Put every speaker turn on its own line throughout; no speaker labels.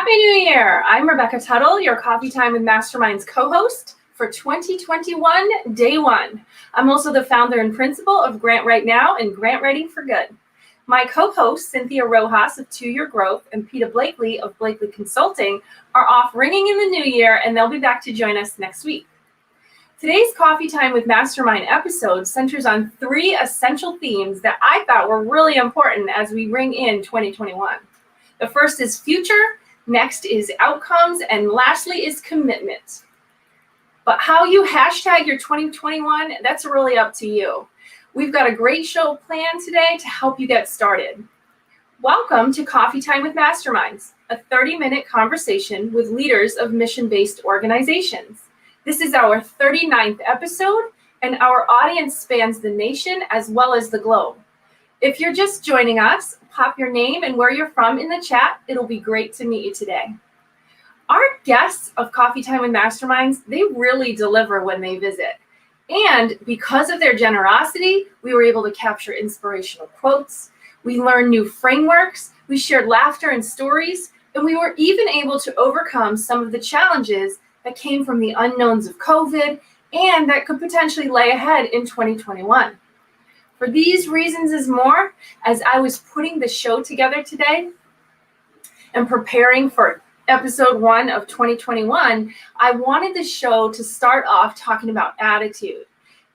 Happy New Year! I'm Rebecca Tuttle, your Coffee Time with Masterminds co-host for 2021, Day 1. I'm also the founder and principal of Grant Right Now and Grant Writing for Good. My co-hosts, Cynthia Rojas of 2 Year Growth and Peter Blakely of Blakely Consulting, are off ringing in the new year, and they'll be back to join us next week. Today's Coffee Time with Mastermind episode centers on 3 essential themes that I thought were really important as we ring in 2021. The first is future, next is outcomes, and lastly is commitment. But how you hashtag your 2021, that's really up to you. We've got a great show planned today to help you get started. Welcome to Coffee Time with Masterminds, a 30-minute conversation with leaders of mission-based organizations. This is our 39th episode, and our audience spans the nation as well as the globe. If you're just joining us, pop your name and where you're from in the chat. It'll be great to meet you today. Our guests of Coffee Time with Masterminds, they really deliver when they visit. And because of their generosity, we were able to capture inspirational quotes. We learned new frameworks. We shared laughter and stories. And we were even able to overcome some of the challenges that came from the unknowns of COVID and that could potentially lay ahead in 2021. For these reasons and more, as I was putting the show together today and preparing for episode 1 of 2021, I wanted the show to start off talking about attitude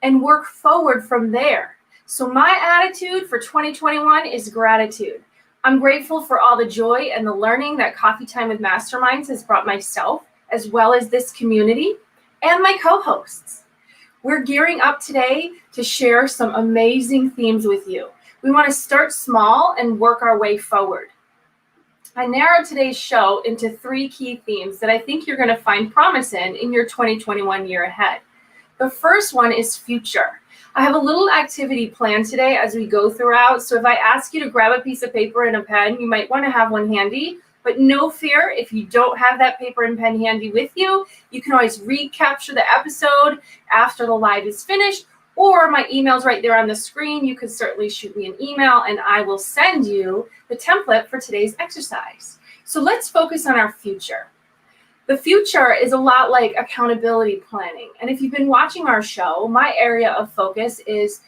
and work forward from there. So my attitude for 2021 is gratitude. I'm grateful for all the joy and the learning that Coffee Time with Masterminds has brought myself, as well as this community and my co-hosts. We're gearing up today to share some amazing themes with you. We want to start small and work our way forward. I narrowed today's show into 3 key themes that I think you're going to find promise in your 2021 year ahead. The first one is future. I have a little activity planned today as we go throughout, so if I ask you to grab a piece of paper and a pen, you might want to have one handy. But no fear, if you don't have that paper and pen handy with you, you can always recapture the episode after the live is finished, or my email's right there on the screen. You can certainly shoot me an email and I will send you the template for today's exercise. So let's focus on our future. The future is a lot like accountability planning. And if you've been watching our show, my area of focus is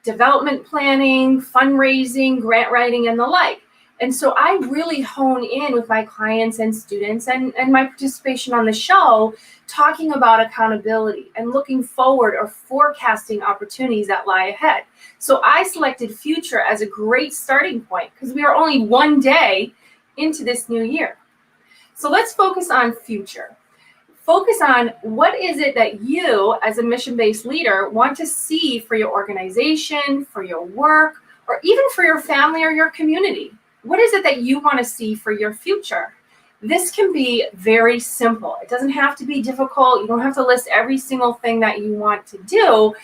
development planning, fundraising, grant writing, and the like. And so I really hone in with my clients and students and my participation on the show, talking about accountability and looking forward or forecasting opportunities that lie ahead. So I selected future as a great starting point because we are only one day into this new year. So let's focus on future. Focus on what is it that you as a mission-based leader want to see for your organization, for your work, or even for your family or your community. What is it that you want to see for your future? This can be very simple. It doesn't have to be difficult. You don't have to list every single thing that you want to do,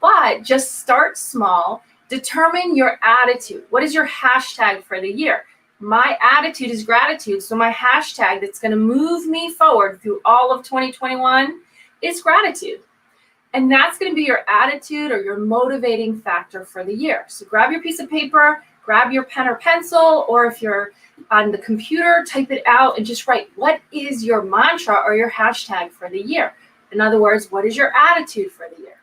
but just start small. Determine your attitude. What is your hashtag for the year? My attitude is gratitude. So my hashtag that's going to move me forward through all of 2021 is gratitude. And that's going to be your attitude or your motivating factor for the year. So grab your piece of paper, grab your pen or pencil, or if you're on the computer, type it out and just write, what is your mantra or your hashtag for the year? In other words, what is your attitude for the year?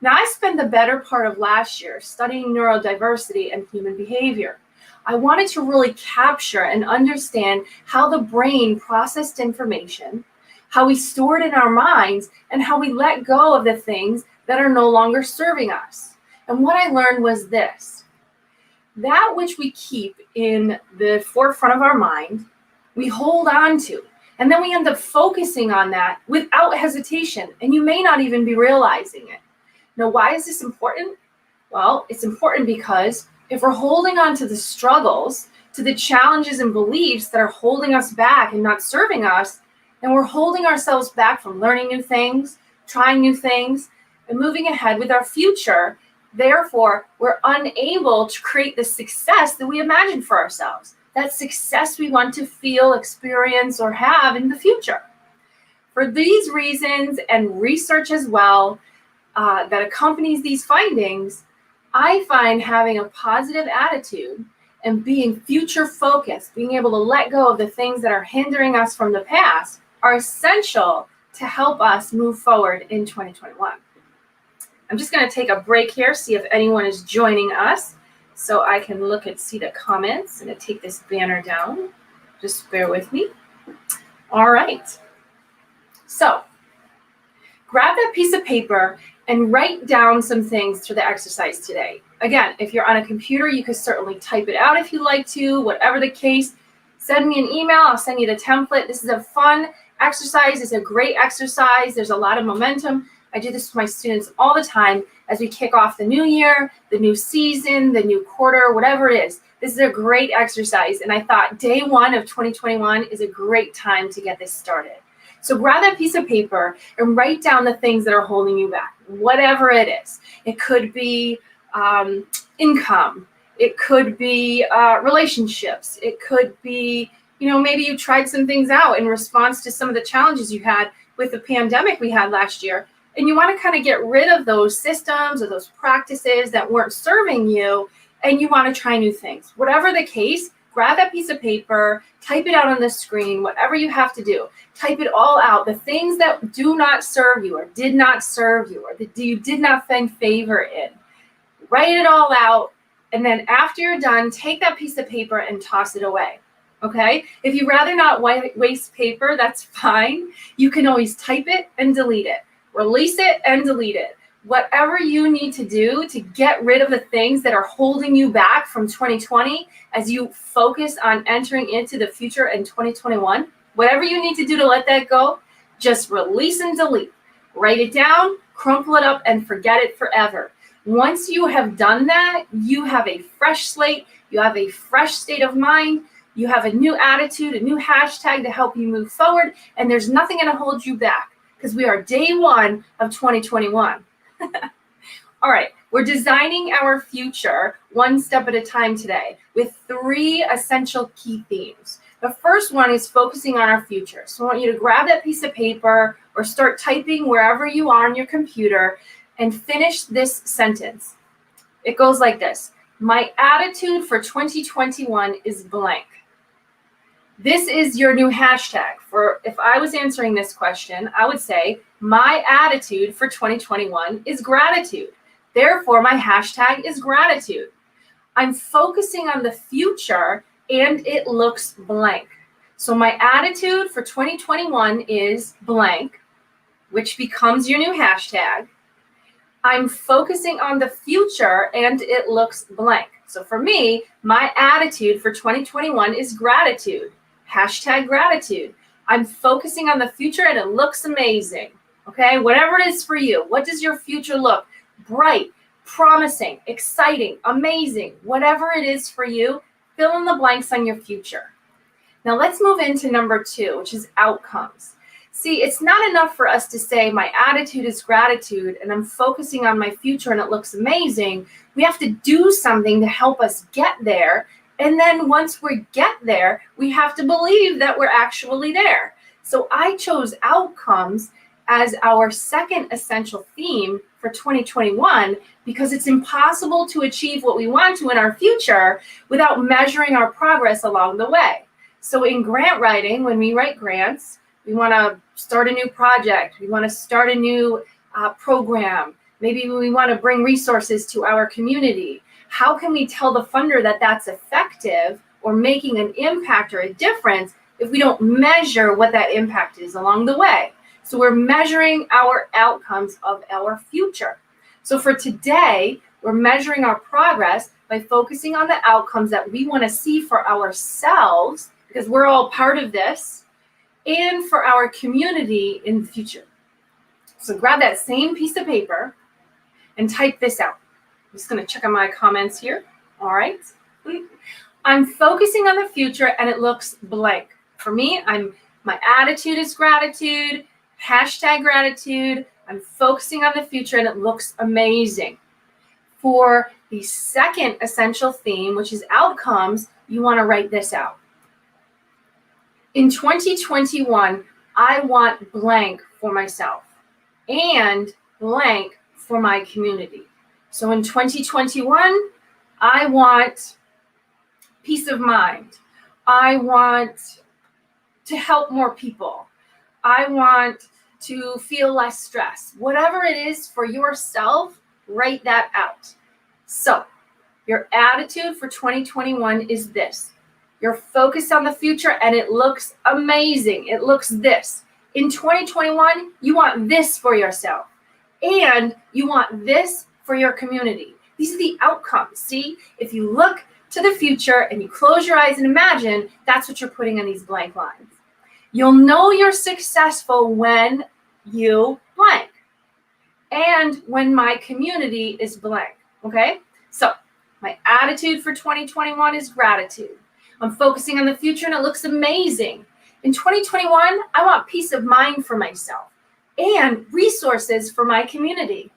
Now, I spent the better part of last year studying neurodiversity and human behavior. I wanted to really capture and understand how the brain processed information, how we store it in our minds, and how we let go of the things that are no longer serving us. And what I learned was this. That which we keep in the forefront of our mind, we hold on to. And then we end up focusing on that without hesitation. And you may not even be realizing it. Now, why is this important? Well, it's important because if we're holding on to the struggles, to the challenges and beliefs that are holding us back and not serving us, then we're holding ourselves back from learning new things, trying new things, and moving ahead with our future. Therefore, we're unable to create the success that we imagine for ourselves, that success we want to feel, experience, or have in the future. For these reasons and research as well that accompanies these findings, I find having a positive attitude and being future focused, being able to let go of the things that are hindering us from the past, are essential to help us move forward in 2021. I'm just going to take a break here, see if anyone is joining us, so I can look and see the comments. I'm going to take this banner down. Just bear with me. All right. So grab that piece of paper and write down some things for the exercise today. Again, if you're on a computer, you can certainly type it out if you like to. Whatever the case, send me an email. I'll send you the template. This is a fun exercise. It's a great exercise. There's a lot of momentum. I do this with my students all the time as we kick off the new year, the new season, the new quarter, whatever it is. This is a great exercise, and I thought day one of 2021 is a great time to get this started. So grab that piece of paper and write down the things that are holding you back, whatever it is. It could be income. It could be relationships. It could be, maybe you tried some things out in response to some of the challenges you had with the pandemic we had last year. And you want to kind of get rid of those systems or those practices that weren't serving you, and you want to try new things. Whatever the case, grab that piece of paper, type it out on the screen, whatever you have to do. Type it all out, the things that do not serve you or did not serve you or that you did not find favor in. Write it all out, and then after you're done, take that piece of paper and toss it away. Okay? If you'd rather not waste paper, that's fine. You can always type it and delete it. Release it and delete it. Whatever you need to do to get rid of the things that are holding you back from 2020 as you focus on entering into the future in 2021, whatever you need to do to let that go, just release and delete. Write it down, crumple it up, and forget it forever. Once you have done that, you have a fresh slate, you have a fresh state of mind, you have a new attitude, a new hashtag to help you move forward, and there's nothing going to hold you back because we are day one of 2021. All right, we're designing our future one step at a time today with 3 essential key themes. The first one is focusing on our future. So I want you to grab that piece of paper or start typing wherever you are on your computer and finish this sentence. It goes like this. My attitude for 2021 is blank. This is your new hashtag. For if I was answering this question, I would say my attitude for 2021 is gratitude. Therefore, my hashtag is gratitude. I'm focusing on the future and it looks blank. So my attitude for 2021 is blank, which becomes your new hashtag. I'm focusing on the future and it looks blank. So for me, my attitude for 2021 is gratitude. Hashtag gratitude. I'm focusing on the future and it looks amazing. Okay, whatever it is for you. What does your future look? Bright, promising, exciting, amazing. Whatever it is for you, fill in the blanks on your future. Now let's move into number 2, which is outcomes. See, it's not enough for us to say my attitude is gratitude and I'm focusing on my future and it looks amazing. We have to do something to help us get there. And then once we get there, we have to believe that we're actually there. So I chose outcomes as our second essential theme for 2021 because it's impossible to achieve what we want to in our future without measuring our progress along the way. So in grant writing, when we write grants, we want to start a new project. We want to start a new program. Maybe we want to bring resources to our community. How can we tell the funder that that's effective or making an impact or a difference if we don't measure what that impact is along the way? So we're measuring our outcomes of our future. So for today, we're measuring our progress by focusing on the outcomes that we want to see for ourselves, because we're all part of this, and for our community in the future. So grab that same piece of paper and type this out. I'm just going to check on my comments here. All right. I'm focusing on the future and it looks blank. For me, my attitude is gratitude, hashtag gratitude. I'm focusing on the future and it looks amazing. For the second essential theme, which is outcomes, you want to write this out. In 2021, I want blank for myself and blank for my community. So in 2021, I want peace of mind. I want to help more people. I want to feel less stress. Whatever it is for yourself, write that out. So your attitude for 2021 is this. You're focused on the future and it looks amazing. It looks this. In 2021, you want this for yourself. And you want this for your community. These are the outcomes. See, if you look to the future and you close your eyes and imagine, that's what you're putting on these blank lines. You'll know you're successful when you blank. And when my community is blank. Okay? So my attitude for 2021 is gratitude. I'm focusing on the future and it looks amazing. In 2021, I want peace of mind for myself and resources for my community.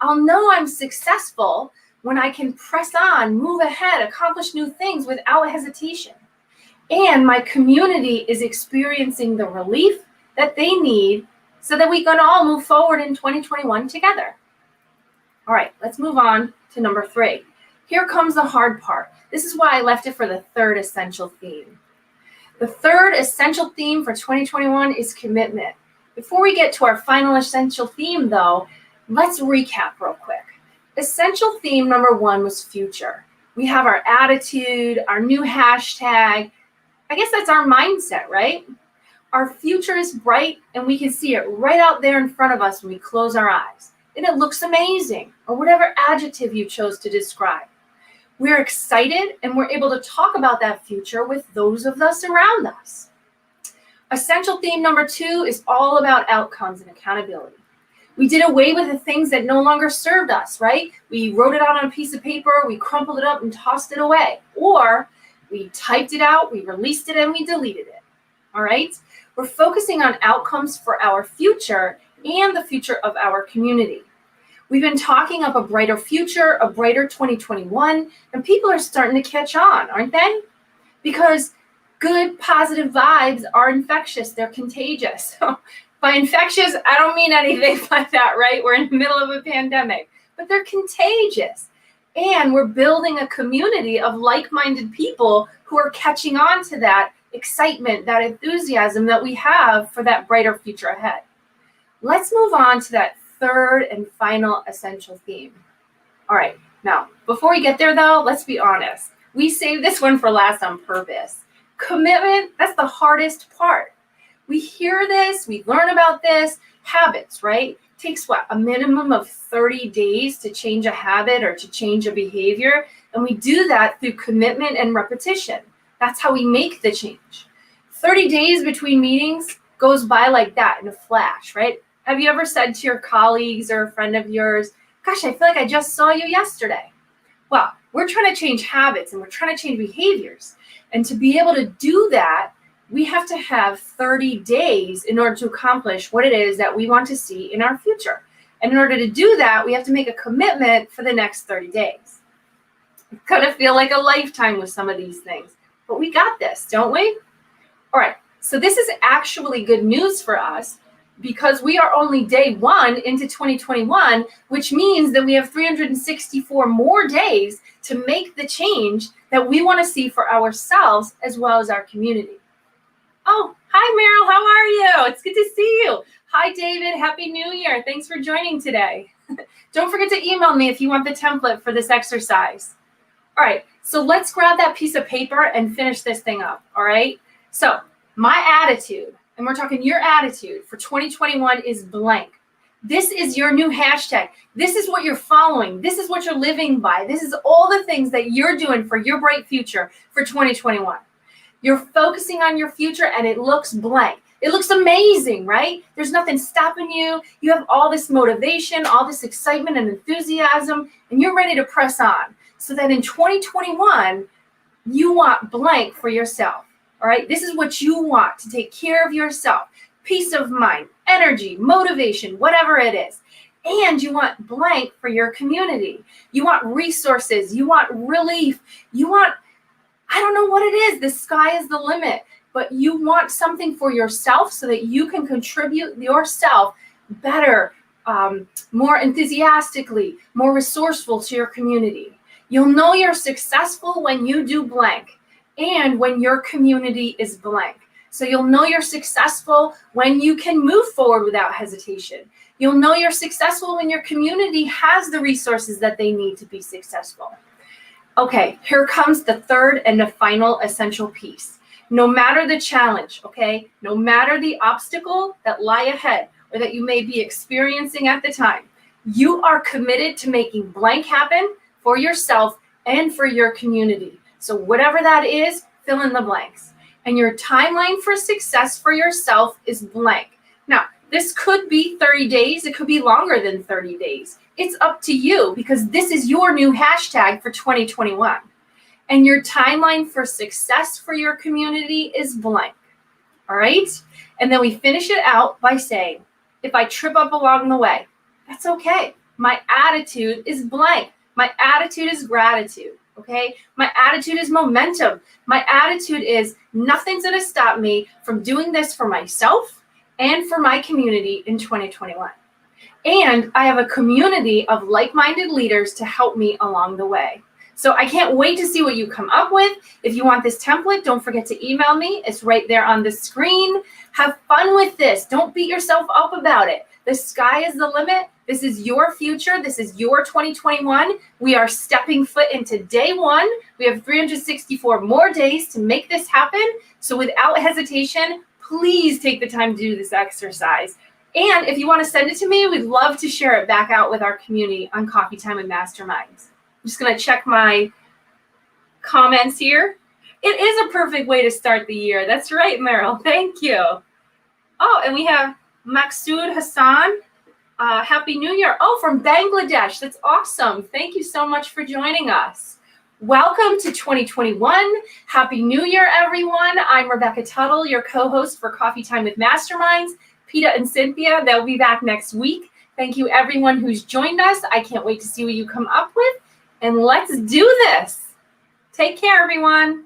I'll know I'm successful when I can press on, move ahead, accomplish new things without hesitation. And my community is experiencing the relief that they need so that we can all move forward in 2021 together. All right, let's move on to number 3. Here comes the hard part. This is why I left it for the third essential theme. The third essential theme for 2021 is commitment. Before we get to our final essential theme, though, let's recap real quick. Essential theme number 1 was future. We have our attitude, our new hashtag. I guess that's our mindset, right? Our future is bright and we can see it right out there in front of us when we close our eyes. And it looks amazing, or whatever adjective you chose to describe. We're excited and we're able to talk about that future with those of us around us. Essential theme number 2 is all about outcomes and accountability. We did away with the things that no longer served us, right? We wrote it out on a piece of paper, we crumpled it up and tossed it away. Or we typed it out, we released it, and we deleted it. All right? We're focusing on outcomes for our future and the future of our community. We've been talking up a brighter future, a brighter 2021, and people are starting to catch on, aren't they? Because good, positive vibes are infectious. They're contagious. By infectious, I don't mean anything like that, right? We're in the middle of a pandemic, but they're contagious. And we're building a community of like-minded people who are catching on to that excitement, that enthusiasm that we have for that brighter future ahead. Let's move on to that third and final essential theme. All right, now, before we get there though, let's be honest. We saved this one for last on purpose. Commitment, that's the hardest part. We hear this, we learn about this, habits, right? Takes what, a minimum of 30 days to change a habit or to change a behavior. And we do that through commitment and repetition. That's how we make the change. 30 days between meetings goes by like that in a flash, right? Have you ever said to your colleagues or a friend of yours, gosh, I feel like I just saw you yesterday? Well, we're trying to change habits and we're trying to change behaviors. And to be able to do that, we have to have 30 days in order to accomplish what it is that we want to see in our future. And in order to do that, we have to make a commitment for the next 30 days. It's going to feel like a lifetime with some of these things, but we got this, don't we? All right, so this is actually good news for us because we are only day 1 into 2021, which means that we have 364 more days to make the change that we want to see for ourselves as well as our community. Oh, hi, Meryl. How are you? It's good to see you. Hi, David. Happy New Year. Thanks for joining today. Don't forget to email me if you want the template for this exercise. All right, so let's grab that piece of paper and finish this thing up, all right? So my attitude, and we're talking your attitude for 2021 is blank. This is your new hashtag. This is what you're following. This is what you're living by. This is all the things that you're doing for your bright future for 2021. You're focusing on your future and it looks blank. It looks amazing, right? There's nothing stopping you. You have all this motivation, all this excitement and enthusiasm, and you're ready to press on. So that in 2021, you want blank for yourself, all right? This is what you want to take care of yourself. Peace of mind, energy, motivation, whatever it is. And you want blank for your community. You want resources. You want relief. You want, I don't know what it is. The sky is the limit. But you want something for yourself so that you can contribute yourself better, more enthusiastically, more resourceful to your community. You'll know you're successful when you do blank. and when your community is blank. So you'll know you're successful when you can move forward without hesitation. You'll know you're successful when your community has the resources that they need to be successful. Okay, here comes the third and the final essential piece. No matter the challenge, okay, no matter the obstacle that lie ahead or that you may be experiencing at the time, you are committed to making blank happen for yourself and for your community. So whatever that is, fill in the blanks. And your timeline for success for yourself is blank. Now, this could be 30 days. It could be longer than 30 days. It's up to you because this is your new hashtag for 2021. And your timeline for success for your community is blank. All right? And then we finish it out by saying, if I trip up along the way, that's okay. My attitude is blank. My attitude is gratitude. Okay? My attitude is momentum. My attitude is nothing's going to stop me from doing this for myself and for my community in 2021. And I have a community of like-minded leaders to help me along the way. So I can't wait to see what you come up with. If you want this template, don't forget to email me. It's right there on the screen. Have fun with this. Don't beat yourself up about it. The sky is the limit. This is your future. This is your 2021. We are stepping foot into day one. We have 364 more days to make this happen. So without hesitation, please take the time to do this exercise. And if you want to send it to me, we'd love to share it back out with our community on Coffee Time and Masterminds. I'm just going to check my comments here. It is a perfect way to start the year. That's right, Meryl. Thank you. Oh, and we have Maksud Hassan. Happy New Year. Oh, from Bangladesh. That's awesome. Thank you so much for joining us. Welcome to 2021. Happy New Year, everyone. I'm Rebecca Tuttle, your co-host for Coffee Time with Masterminds. Peta and Cynthia, they'll be back next week. Thank you, everyone who's joined us. I can't wait to see what you come up with. And let's do this. Take care, everyone.